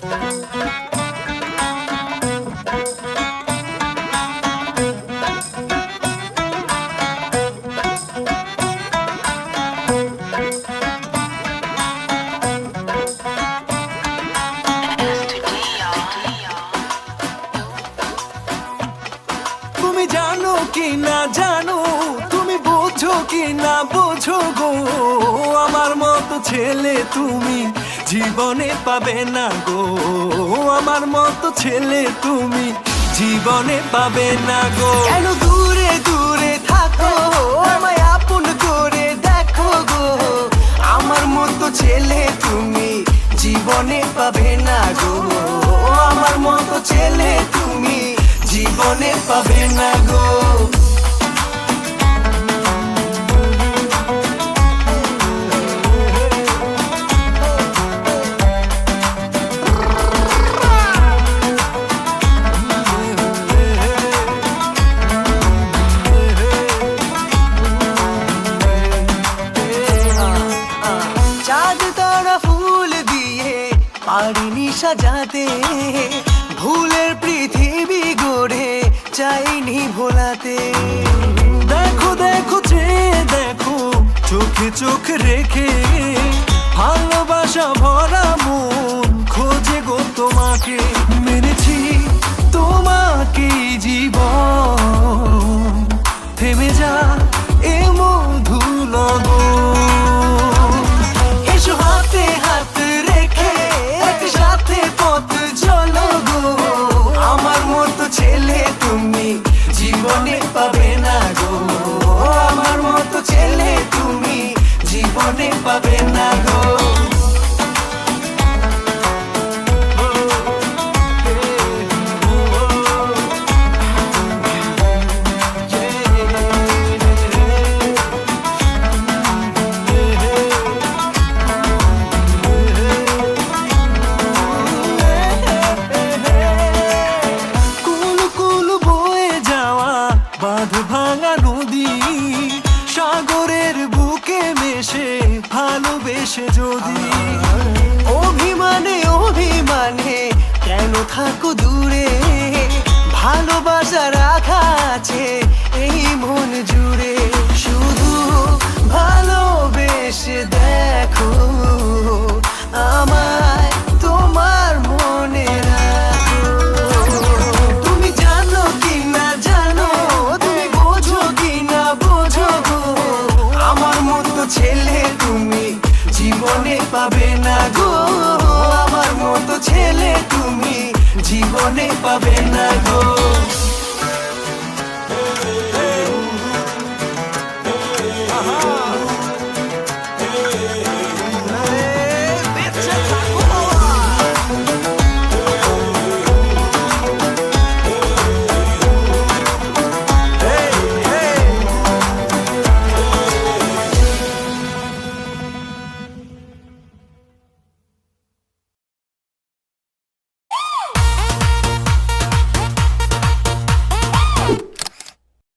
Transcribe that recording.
তুমি জানো কি না জানো, তুমি বোঝো কি না বোঝো গো, আমার মতো ছেলে তুমি জীবনে পাবে না গো, আমার মতো ছেলে তুমি জীবনে পাবে না গো। কেন দূরে দূরে থাকো, আমায় আপন করে দেখো গো, আমার মতো ছেলে তুমি জীবনে পাবে না গো, আমার মতো ছেলে তুমি জীবনে পাবে না গো। চাঁদ তারা ফুল দিয়ে পারিনি সাজাতে, ভুলের পৃথিবী গড়ে চাইনি ভোলাতে। দেখো দেখো চেয়ে দেখো, চোখে চোখ রেখে, ভালোবাসা ভরা মন খোঁজে গো তোমাকে। মেনেছি তোমাকে জীবন, থেমে যা এ মধু লগন। এসো হাতে হাত রেখে একসাথে পথ চলো গো, আমার মতো ছেলে তুমি জীবনে পাবে না গো, আমার মতো ছেলে তুমি জীবনে পাবে না গো। বাঁধ ভাঙা নদী সাগরের বুকে মেশে ভালোবেসে যদি, অভিমানে অভিমানে কেন থাকো দূরে, ভালোবাসা রাখা আছে এই মন জুড়ে। শুধু ভালোবেসে দেখো আমায়, তোমার মনে রাখো। তুমি জানো কি না জানো, তুমি বোঝো কি না বোঝো গো, আমার মতো ছেলে তুমি জীবনে পাবে না গো, আমার মতো ছেলে তুমি জীবনে পাবে না গো। আহা